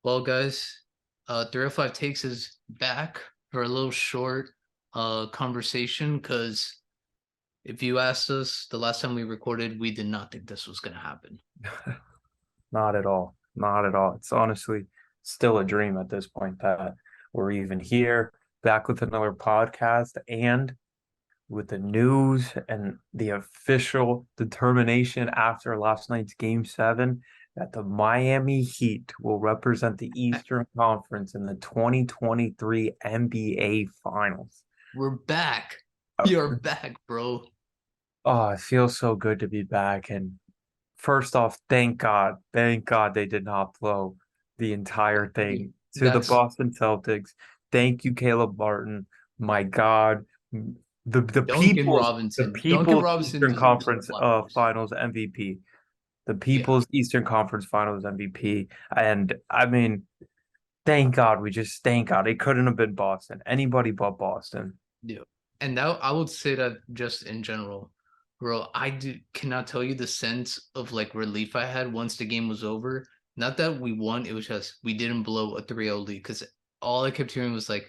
Well, guys, 305 Takes is back for a little short conversation because if you asked us the last time we recorded, we did not think this was going to happen. Not at all. Not at all. It's honestly still a dream at this point that we're even here, back with another podcast and with the news and the official determination after last night's game 7 that the Miami Heat will represent the Eastern Conference in the 2023 NBA Finals. We're back. Uh, You're back, bro. Oh, it feels so good to be back. And first off, thank God they did not blow the entire Dude, thing to the that's Boston Celtics. Thank you, Caleb Martin. My God, the Duncan people's the Robinson. Duncan people's Robinson Eastern deserves Conference flowers. Finals MVP. The Yeah, people's Eastern Conference Finals MVP. And I mean, thank God it couldn't have been Boston. Anybody but Boston. yeah. And now I would say that just in general, bro, cannot tell you the sense of like relief I had once the game was over. Not that we won, it was just we didn't blow a 3-0 lead because all I kept hearing was like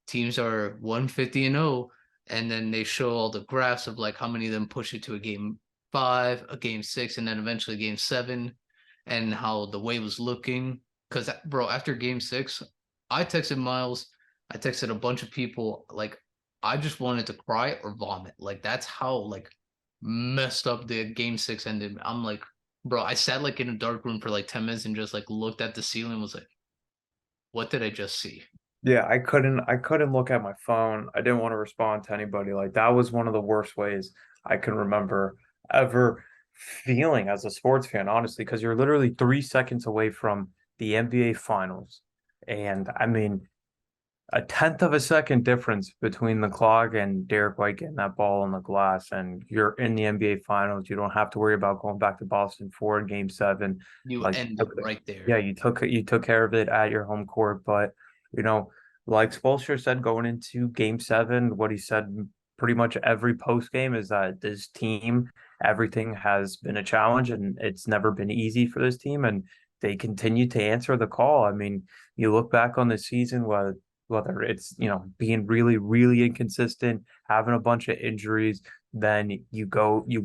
teams are 150 and 0, and then they show all the graphs of like how many of them push it to a game 5, a game 6, and then eventually game 7, and how the way was looking. Because, bro, after game 6, I texted Myles, I texted a bunch of people like I just wanted to cry or vomit. Like that's how like messed up the game 6 ended. I'm like, bro, I sat like in a dark room for like 10 minutes and just like looked at the ceiling and was like, what did I just see? Yeah, I couldn't look at my phone. I didn't want to respond to anybody. Like that was one of the worst ways I can remember ever feeling as a sports fan, honestly, because you're literally 3 seconds away from the NBA finals. And I mean, a tenth of a second difference between the clock and Derek White getting that ball on the glass, and you're in the NBA finals. You don't have to worry about going back to Boston for game 7. You Like end it right there. yeah, you took care of it at your home court, but you know, like Spoelstra said going into game 7, what he said pretty much every post game is that this team, everything has been a challenge and it's never been easy for this team, and they continue to answer the call. I mean, you look back on the season, whether it's being really really inconsistent, having a bunch of injuries, then you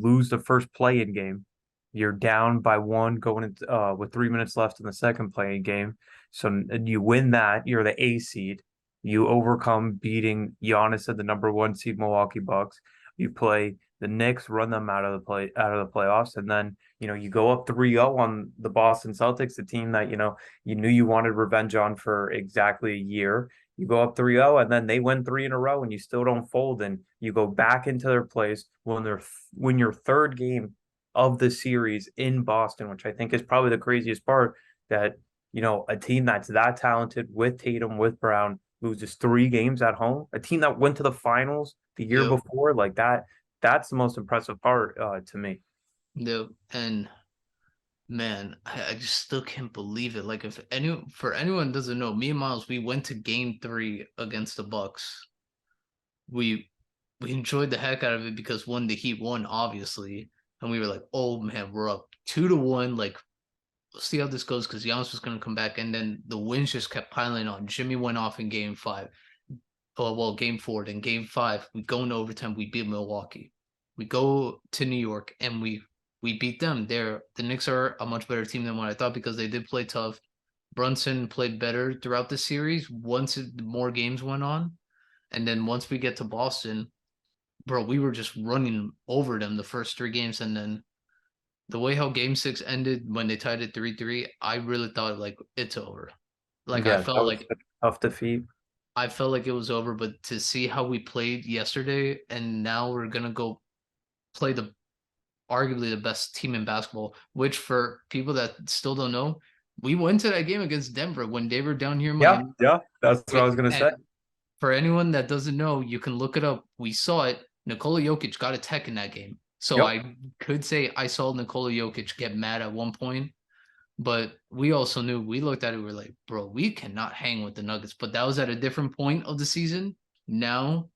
lose the first play-in game. You're down by one going into, with 3 minutes left in the second playing game. So and you win that, you're the A seed. You overcome beating Giannis at the number one seed Milwaukee Bucks. You play the Knicks, run them out of the playoffs, and then you go up 3-0 on the Boston Celtics, the team that you knew you wanted revenge on for exactly a year. You go up 3-0 and then they win three in a row and you still don't fold, and you go back into their place when your third game of the series in Boston, which I think is probably the craziest part, that a team that's that talented with Tatum, with Brown, loses 3 games at home. A team that went to the finals the year Yep. before, like that's the most impressive part to me. Yep. And man, I just still can't believe it. Like if anyone doesn't know, me and Miles, we went to game 3 against the Bucks. We we enjoyed the heck out of it because one, the Heat won, obviously. And we were like, oh man, we're up 2-1. Like, let's see how this goes because Giannis was gonna come back. And then the wins just kept piling on. Jimmy went off in game 5. Oh well, game 4. Then game 5, we go into overtime, we beat Milwaukee. We go to New York and we beat them. The Knicks are a much better team than what I thought because they did play tough. Brunson played better throughout the series once more games went on. And then once we get to Boston, bro, we were just running over them the first 3 games. And then the way how game 6 ended when they tied it 3-3, I really thought like it's over. Like Yeah, that was a tough defeat. I felt like it was over, but to see how we played yesterday and now we're gonna go play the arguably the best team in basketball, which for people that still don't know, we went to that game against Denver when they were down here in Yeah, Miami. yeah, that's what I was gonna And say. for anyone that doesn't know, you can look it up. We saw it. Nikola Jokic got a tech in that game. So Yep. I could say I saw Nikola Jokic get mad at one point, but we also knew we looked at it, we were like, bro, we cannot hang with the Nuggets. But that was at a different point of the season. Now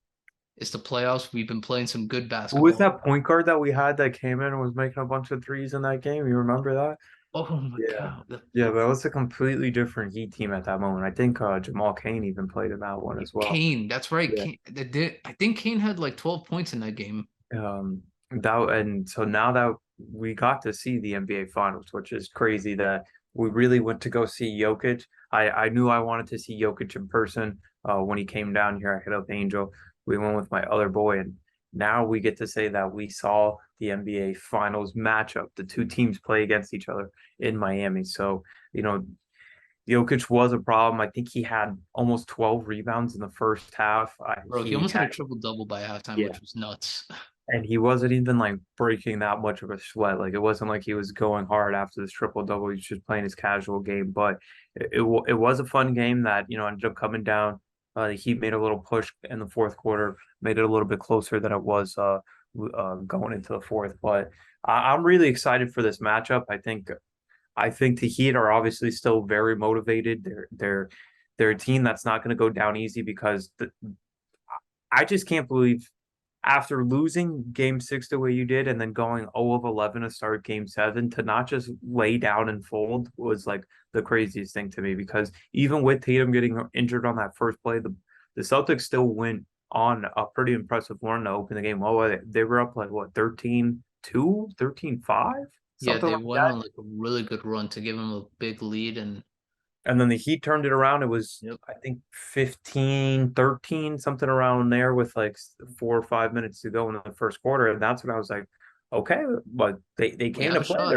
it's the playoffs. We've been playing some good Who was basketball. that point guard that we had that came in and was making a bunch of threes in that game? You remember that? Oh my Yeah. God. Yeah, that was a completely different Heat team at that moment. I think Jamal Cain even played in that one as well. Kane, that's right. Yeah. I think Kane had like 12 points in that game. That and so now that we got to see the NBA Finals, which is crazy that we really went to go see Jokic. I knew I wanted to see Jokic in person when he came down here at Hit Up Angel. We went with my other boy, and now we get to say that we saw the NBA Finals matchup. The two teams play against each other in Miami. So, you know, Jokic was a problem. I think he had almost 12 rebounds in the first half. Bro, he He almost had had, a triple double by halftime, yeah, which was nuts. and he wasn't even like breaking that much of a sweat. Like it wasn't like he was going hard after this triple double. He was just playing his casual game. But it was a fun game that ended up coming down. The Heat made a little push in the fourth quarter, made it a little bit closer than it was going into the fourth. But I'm really excited for this matchup. I think the Heat are obviously still very motivated. They're a team that's not going to go down easy because I just can't believe after losing game six the way you did and then going 0 of 11 to start game seven to not just lay down and fold was like the craziest thing to me because even with Tatum getting injured on that first play, the Celtics still went on a pretty impressive run to open the game. Oh, they were up like what, 13-2, 13-5, Yeah, something they like went that. on like a really good run to give him a big lead. And And then the Heat turned it around. It was, yep. I think, 15-13, something around there with like 4 or 5 minutes to go in the first quarter. And that's when I was like, okay, but they We came have to a play. shot.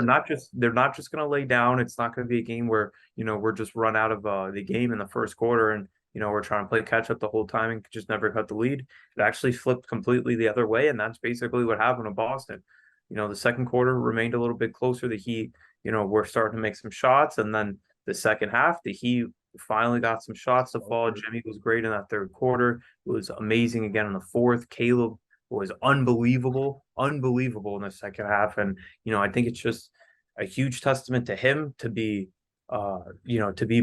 They're not just gonna lay down. It's not gonna be a game where, we're just run out of the game in the first quarter and we're trying to play catch up the whole time and just never cut the lead. It actually flipped completely the other way, and that's basically what happened to Boston. The second quarter remained a little bit closer. The Heat, we're starting to make some shots, and then the second half, the Heat finally got some shots to fall. Jimmy was great in that third quarter. It was amazing again in the fourth. Caleb was unbelievable, unbelievable in the second half. And, I think it's just a huge testament to him to be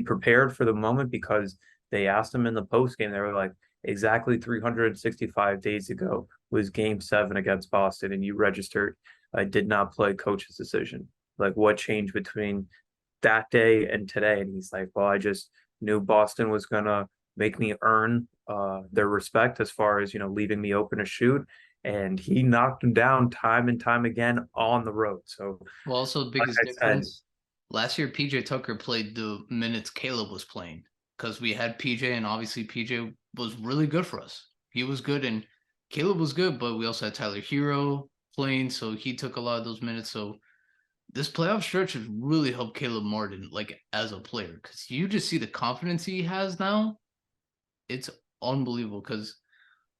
prepared for the moment because they asked him in the post game, they were like, exactly 365 days ago was game seven against Boston, and you registered, I did not play coach's decision. Like, what changed between that day and today? And he's like, well, I just knew Boston was gonna make me earn their respect as far as leaving me open to shoot, and he knocked him down time and time again on the road. So Well, also the like biggest I said, difference last year, PJ Tucker played the minutes Caleb was playing because we had PJ, and obviously PJ was really good for us. He was good, and Caleb was good, but we also had Tyler Hero playing, so he took a lot of those minutes. So this playoff stretch has really helped Caleb Martin, like as a player, because you just see the confidence he has now. It's unbelievable. Because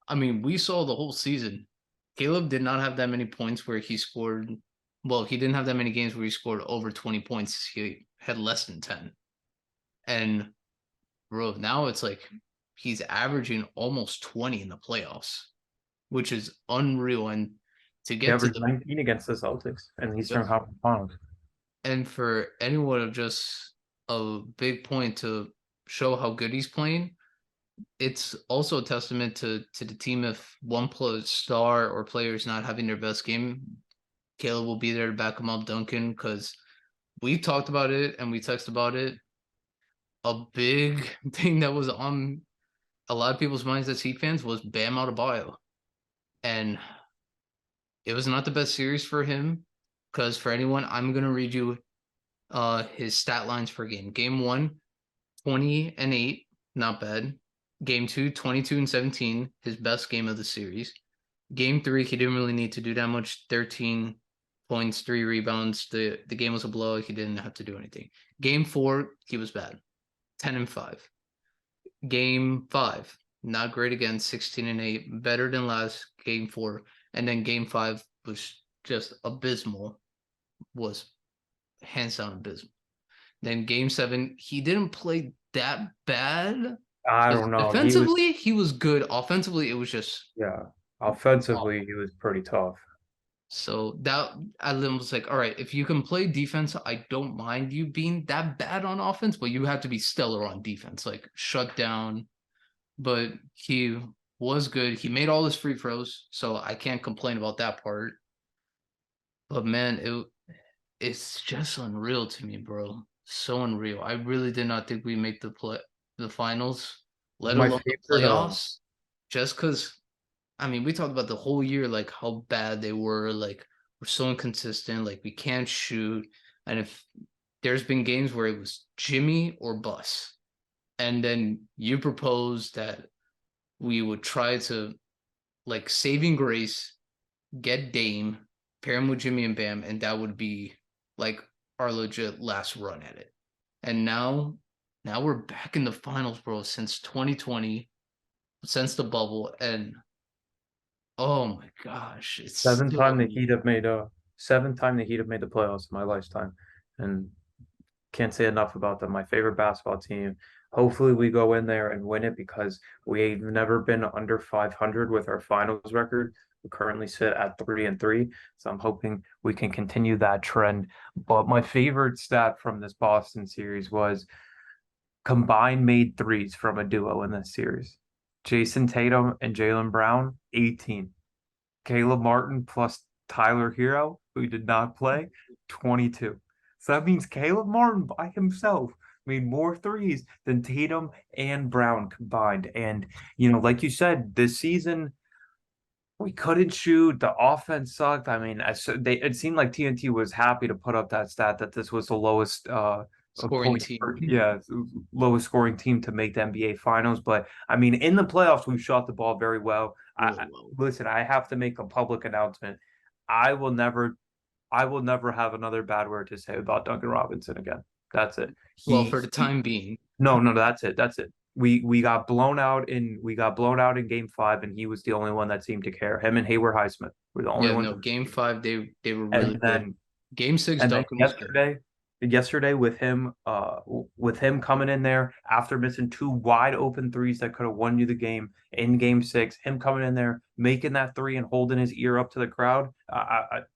I mean, we saw the whole season. Caleb did not have that many points where he scored. Well, he didn't have that many games where he scored over 20 points. He had less than 10. And bro, now it's like he's averaging almost 20 in the playoffs, which is unreal. And to he get to averaged the 19 against the Celtics in the Eastern Conference Finals. and for anyone of just a big point to show how good he's playing, it's also a testament to the team. If one star or player is not having their best game, Caleb will be there to back him up, Duncan, because we talked about it and we texted about it. A big thing that was on a lot of people's minds as Heat fans was Bam Adebayo. And it was not the best series for him because for anyone, I'm going to read you his stat lines per game. Game one, 20 and 8, not bad. Game two, 22 and 17, his best game of the series. Game three, he didn't really need to do that much. 13 points, 3 rebounds. The game was a blowout. He didn't have to do anything. Game four, he was bad. 10 and 5. Game five, not great again. 16 and 8, better than last game four. And then game five was just abysmal. Was hands down abysmal. Then game seven, he didn't play that bad. I don't know. Defensively, he was good. Offensively, it was just Yeah, awful. offensively, he was pretty tough. So that I was like, all right, if you can play defense, I don't mind you being that bad on offense, but you have to be stellar on defense, like shut down. But he was good. He made all his free throws, so I can't complain about that part. But man, it's just unreal to me, bro. So unreal. I really did not think we make the finals, let My alone the favorite, playoffs. Just because, I mean, we talked about the whole year, like how bad they were. Like we're so inconsistent. Like we can't shoot. And if there's been games where it was Jimmy or bus, and then you proposed that we would try to like saving grace, get Dame, pair him with Jimmy and Bam, and that would be like our legit last run at it. And now we're back in the finals, bro, since 2020, since the bubble, and oh my gosh, it's seventh still time the Heat have made the playoffs in my lifetime, and can't say enough about them. My favorite basketball team. Hopefully, we go in there and win it because we've never been under 500 with our finals record. We currently sit at 3-3, so I'm hoping we can continue that trend. But my favorite stat from this Boston series was combined made threes from a duo in this series. Jason Tatum and Jaylen Brown, 18. Caleb Martin plus Tyler Hero, who did not play, 22. So that means Caleb Martin by himself made more threes than Tatum and Brown combined. And, like you said, this season we couldn't shoot. The offense sucked. I mean, it seemed like TNT was happy to put up that stat that this was the lowest scoring point team. yeah, lowest scoring team to make the NBA finals. But I mean, in the playoffs, we shot the ball very well. Really well. Listen, I have to make a public announcement. I will never I will never have another bad word to say about Duncan Robinson again. That's it. Well, He, for the he time being, no, no, that's it. That's it. We got blown out in game 5, and he was the only one that seemed to care. Him and Hayward Highsmith were the only yeah, ones. no, game five, they were really And good. then Game six, and then Duncan was good. yesterday with him coming in there after missing two wide open threes that could have won you the game in game 6, him coming in there, making that three and holding his ear up to the crowd.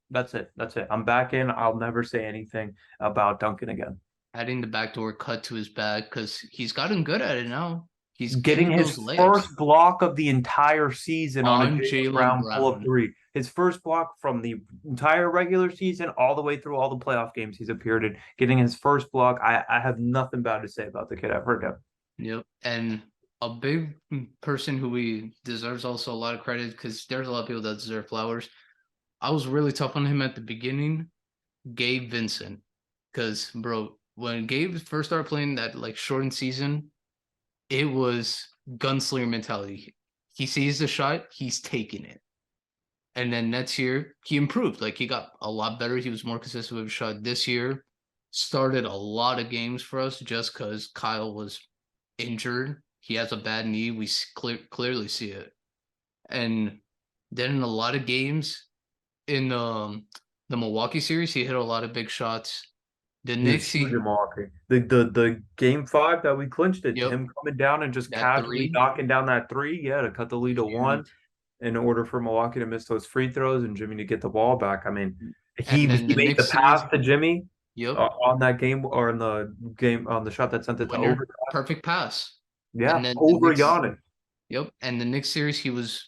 That's it. That's it. I'm back in. I'll never say anything about Duncan again. Adding the backdoor cut to his bag because he's gotten good at it now. He's Getting getting his those layups first block of the entire season on a on Jaylen Jaylen Brown pull-up Brown. three. His first block from the entire regular season all the way through all the playoff games he's appeared in. Getting his first block. I have nothing bad to say about the kid ever again. Yep. And a big person who he deserves also a lot of credit because there's a lot of people that deserve flowers. I was really tough on him at the beginning, Gabe Vincent. Because, bro, when Gabe first started playing that like shortened season, it was gunslinger mentality. He sees the shot, he's taking it. And then next year, he improved. Like he got a lot better. He was more consistent with his shot. This year, started a lot of games for us just because Kyle was injured. He has a bad knee. We clearly see it. And then in a lot of games in the Milwaukee series, he hit a lot of big shots. The He was Knicks, huge in Milwaukee. The game 5 that we clinched it, yep, him coming down and just that casually three knocking down that three, yeah, to cut the lead was to one huge. in order for Milwaukee to miss those free throws and Jimmy to get the ball back. I mean, he And then he the made the Knicks series, pass to Jimmy yep, on that game or in the game on the shot that sent it to winner, overtime. perfect pass. And Yeah, then the over Knicks, Giannis. yep, and the Knicks series, he was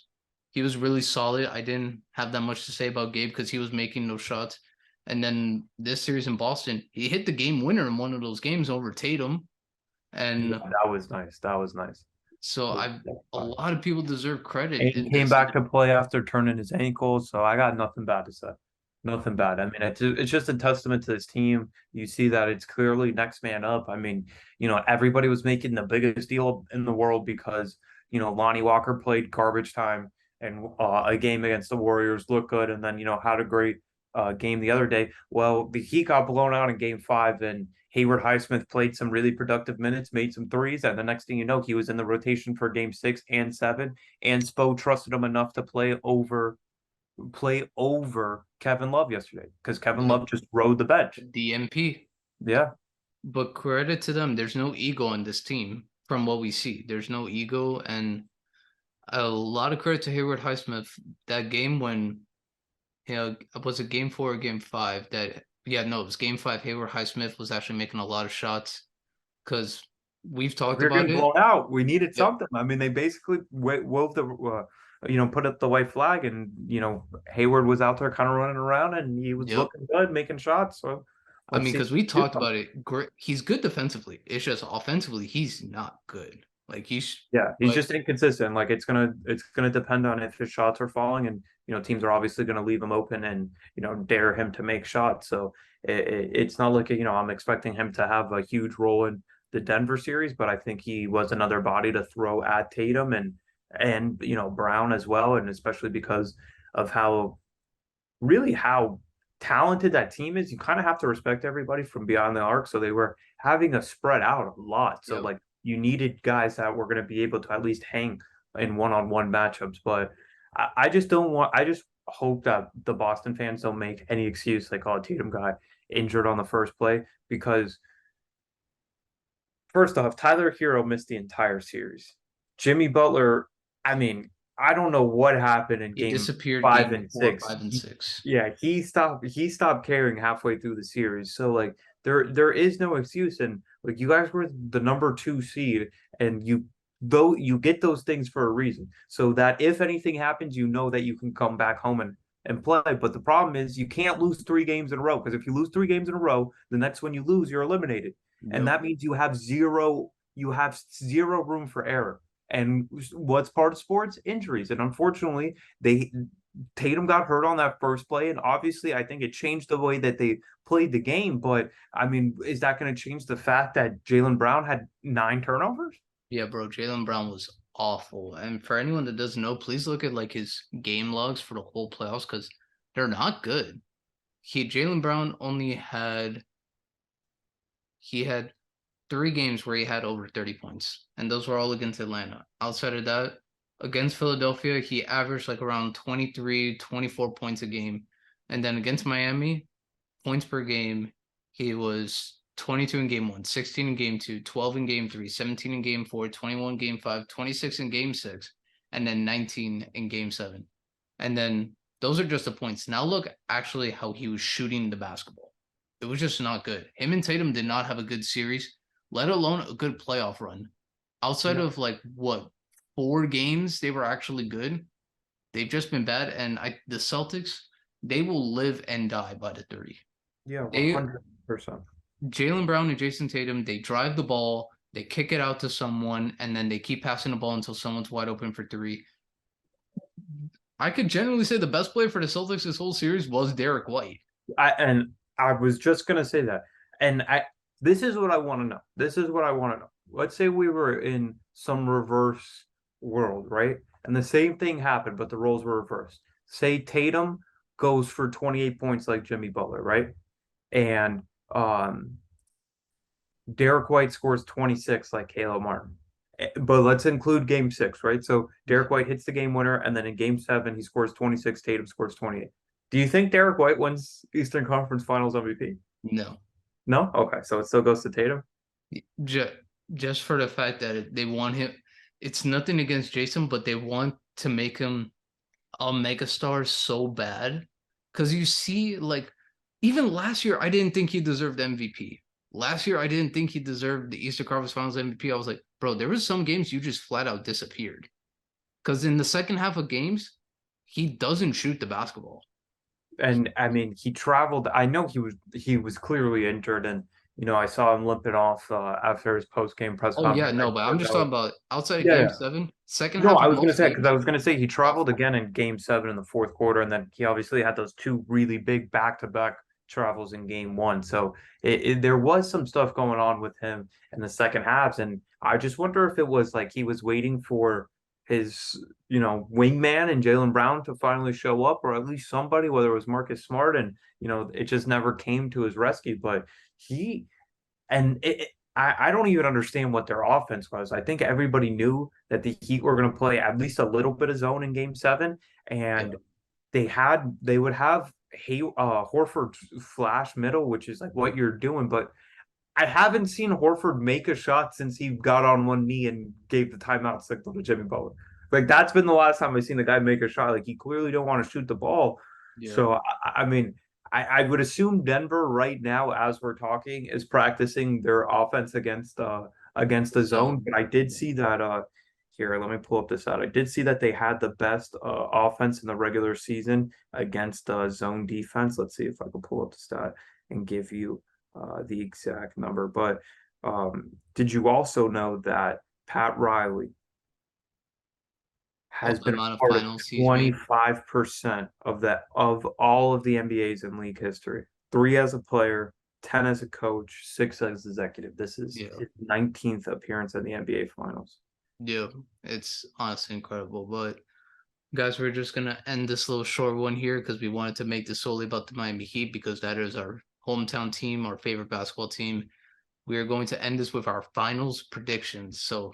really solid. I didn't have that much to say about Gabe because he was making those shots. And then this series in Boston, he hit the game winner in one of those games over Tatum. Yeah, And that was nice. That was nice. so I a lot of people deserve credit And he in came this. back to play after turning his ankle, so I got nothing bad to say. Nothing bad. I mean, it's just a testament to this team. You see that it's clearly next man up. I mean, everybody was making the biggest deal in the world because, Lonnie Walker played garbage time and a game against the Warriors looked good and then, had a great game the other day. Well, the Heat got blown out in game 5 and Hayward Highsmith played some really productive minutes, made some threes, and the next thing you know, he was in the rotation for game 6 and 7. And Spo trusted him enough to play over Kevin Love yesterday because Kevin Yep, Love just rode the bench. DMP. Yeah. But credit to them, there's no ego in this team from what we see. There's no ego, and a lot of credit to Hayward Highsmith. That game when, was it game 4 or game 5? Yeah, no, it was game 5. Hayward Highsmith was actually making a lot of shots because we've talked We were about getting it. blown out. We needed Yep. something. I mean, they basically wove put up the white flag, and Hayward was out there kind of running around, and he was Yep. looking good, making shots. So I let's mean, see if because we he can do talked something. about it. Great. He's good defensively. It's just offensively, he's not good. Like he's Yeah, he's like, just inconsistent. Like it's gonna depend on if his shots are falling, and teams are obviously gonna leave him open and dare him to make shots. So it's not like I'm expecting him to have a huge role in the Denver series, but I think he was another body to throw at Tatum and Brown as well, and especially because of how talented that team is. You kind of have to respect everybody from beyond the arc. So they were having us spread out a lot. So yep. like you needed guys that were going to be able to at least hang in one-on-one matchups. But I just don't want. I just hope that the Boston fans don't make any excuse like, oh, Tatum got injured on the first play because first off, Tyler Hero missed the entire series. Jimmy Butler, I mean, I don't know what happened in He game disappeared five game and four, six. five, and six. Yeah, he stopped caring halfway through the series. So like there is no excuse. And like you guys were the number two seed, and you get those things for a reason. So that if anything happens, you know that you can come back home and play. But the problem is you can't lose 3 games in a row, because if you lose 3 games in a row, the next one you lose, you're eliminated. And Yep. that means you have zero room for error. And what's part of sports? Injuries. And unfortunately, they Tatum got hurt on that first play, and obviously, I think it changed the way that they played the game. But I mean, is that going to change the fact that Jaylen Brown had 9 turnovers? Yeah, bro. Jaylen Brown was awful. And for anyone that doesn't know, please look at like his game logs for the whole playoffs because they're not good. Jaylen Brown only had he had 3 games where he had over 30 points, and those were all against Atlanta. Outside of that, against Philadelphia, he averaged like around 23, 24 points a game. And then against Miami, points per game, he was 22 in game one, 16 in game two, 12 in game three, 17 in game four, 21 game five, 26 in game six, and then 19 in game seven. And then those are just the points. Now look actually how he was shooting the basketball. It was just not good. Him and Tatum did not have a good series, let alone a good playoff run. Outside Yeah, of like what 4 games they were actually good, they've just been bad. And the Celtics, they will live and die by the 30. yeah, one They hundred percent. Jaylen Brown and Jason Tatum, they drive the ball, they kick it out to someone, and then they keep passing the ball until someone's wide open for three. I could generally say the best player for the Celtics this whole series was Derek White. I was just gonna say that, and this is what I want to know. This is what I want to know. Let's say we were in some reverse world, right? And the same thing happened, but the roles were reversed. Say Tatum goes for 28 points like Jimmy Butler, right? And um Derek White scores 26 like Caleb Martin. But let's include game six, right? So Yeah. Derek White hits the game winner, and then in game seven, he scores 26, Tatum scores 28. Do you think Derek White wins Eastern Conference Finals MVP? No. No? Okay, so it still goes to Tatum. Just, just for the fact that they want him, it's nothing against Jason, but they want to make him a megastar so bad. Because you see, like, even last year, I didn't think he deserved MVP. Last year, I didn't think he deserved the Eastern Conference Finals MVP. I was like, bro, there was some games you just flat out disappeared. Because in the second half of games, he doesn't shoot the basketball. And I mean, he traveled. I know he was clearly injured, and I saw him limping off after his post game press Oh yeah, conference. no, but I'm just talking about outside of Yeah, game yeah. seven, second No, half I of was gonna most say because I games, was gonna say he traveled awful. again in Game Seven in the fourth quarter, and then he obviously had those two really big back-to-back travels in Game One. So there was some stuff going on with him in the second halves, and I just wonder if it was like he was waiting for his wingman and Jaylen Brown to finally show up, or at least somebody, whether it was Marcus Smart, and it just never came to his rescue. But he and I don't even understand what their offense was. I think everybody knew that the Heat were going to play at least a little bit of zone in Game Seven, Yeah, and they would have Horford flash middle, which is like what you're doing. But I haven't seen Horford make a shot since he got on one knee and gave the timeout signal to Jimmy Butler. Like that's been the last time I've seen the guy make a shot. Like he clearly don't want to shoot the ball. yeah. So I mean, I would assume Denver right now, as we're talking, is practicing their offense against the zone. So But I did see that Here, let me pull up this out. I did see that they had the best offense in the regular season against zone defense. Let's see if I can pull up the stat and give you the exact number. But did you also know that Pat Riley Of has the been amount a of part of finals he's made. 25% of all of the NBAs in league history? Three as a player, 10 as a coach, six as executive. This is Yeah. his 19th appearance in the NBA Finals. Yeah. It's honestly incredible. But guys, we're just gonna end this little short one here because we wanted to make this solely about the Miami Heat because that is our hometown team, our favorite basketball team. We are going to end this with our finals predictions. So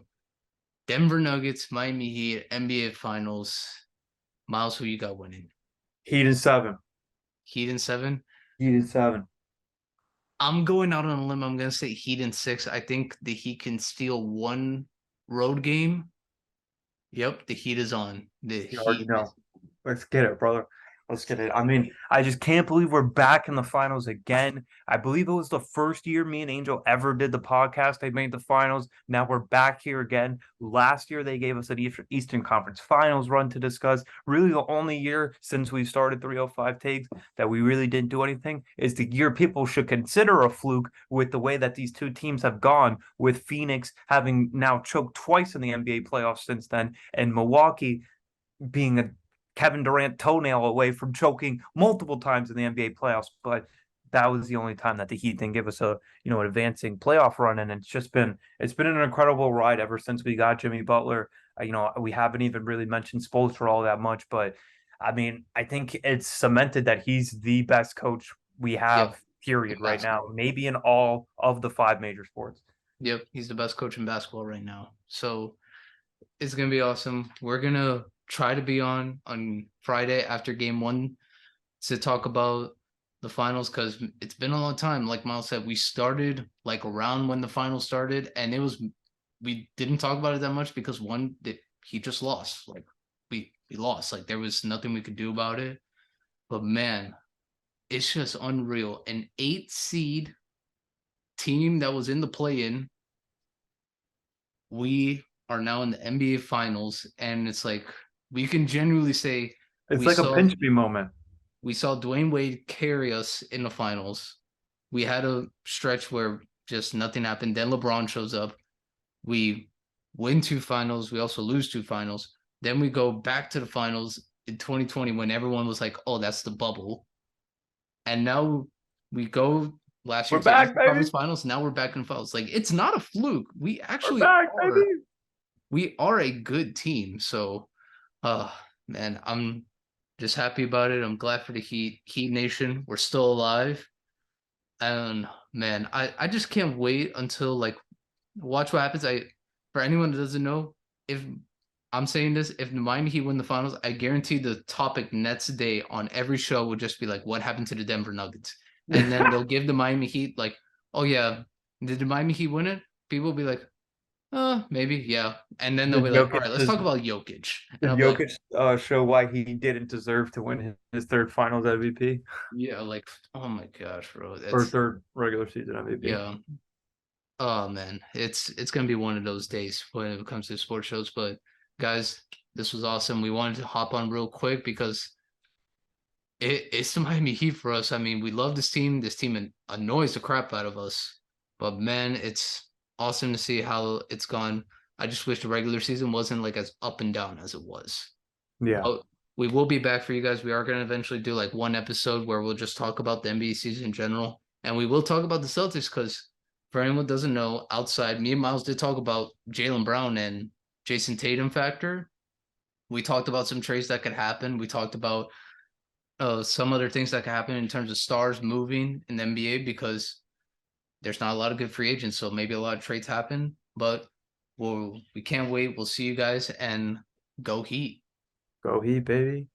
Denver Nuggets, Miami Heat, NBA Finals. Miles, who you got winning? Heat in seven. Heat in seven. Heat in seven. I'm going out on a limb. I'm gonna say Heat in six. I think the Heat can steal one road game. Yep, the Heat is on. The You already Heat know. Let's get it, brother. Let's get it. I mean, I just can't believe we're back in the finals again. I believe it was the first year me and Angel ever did the podcast. They made the finals. Now we're back here again. Last year, they gave us an Eastern Conference Finals run to discuss. Really, the only year since we started 305 takes that we really didn't do anything is the year people should consider a fluke with the way that these two teams have gone, with Phoenix having now choked twice in the NBA playoffs since then, and Milwaukee being a Kevin Durant toenail away from choking multiple times in the NBA playoffs. But that was the only time that the Heat didn't give us a an advancing playoff run, and it's been an incredible ride ever since we got Jimmy Butler. We haven't even really mentioned Spoelstra all that much, but I mean, I think it's cemented that he's the best coach we Yep, have, in period, right now, basketball. maybe in all of the five major sports. Yep, he's the best coach in basketball right now. So it's gonna be awesome. We're gonna try to be on Friday after game one to talk about the finals because it's been a long time. Like Miles said, we started like around when the finals started, and we didn't talk about it that much because one that he just lost. Like we lost. Like there was nothing we could do about it. But man, it's just unreal. An 8 seed team that was in the play-in, we are now in the NBA finals, and it's like we can genuinely say It's we like a saw pinch me moment. we saw Dwayne Wade carry us in the finals. We had a stretch where just nothing happened. Then LeBron shows up. We win two finals. We also lose two finals. Then we go back to the finals in 2020 when everyone was like, "Oh, that's the bubble." And now we go last We're year to back, Eastern baby. Conference Finals. Now we're back in finals. Like it's not a fluke. We We're actually back, are. baby. We are a good team. So, man, I'm just happy about it. I'm glad for the Heat Nation. We're still alive. And man, I just can't wait until like watch what happens. For anyone that doesn't know, if I'm saying this, if the Miami Heat win the finals, I guarantee the topic next day on every show would just be like, what happened to the Denver Nuggets? And then they'll give the Miami Heat like, oh yeah, did the Miami Heat win it? People will be like, maybe, yeah. And then they'll Did be like, all Jokic right, let's does talk about Jokic. And did I'll be like, Jokic show why he didn't deserve to win his third Finals MVP yeah, like, oh my gosh, bro. or That's third regular season MVP? yeah. Oh man, it's gonna be one of those days when it comes to sports shows. But guys, this was awesome. We wanted to hop on real quick because it's the Miami Heat for us. I mean, we love this team. This team annoys the crap out of us. But man, it's awesome to see how it's gone. I just wish the regular season wasn't like as up and down as it was. Yeah, But we will be back for you guys. We are going to eventually do like one episode where we'll just talk about the NBA season in general. And we will talk about the Celtics because for anyone who doesn't know, outside, me and Miles did talk about Jaylen Brown and Jason Tatum factor. We talked about some trades that could happen. We talked about some other things that could happen in terms of stars moving in the NBA because there's not a lot of good free agents. So maybe a lot of trades happen. But we can't wait. We'll see you guys and go Heat. go Heat, baby.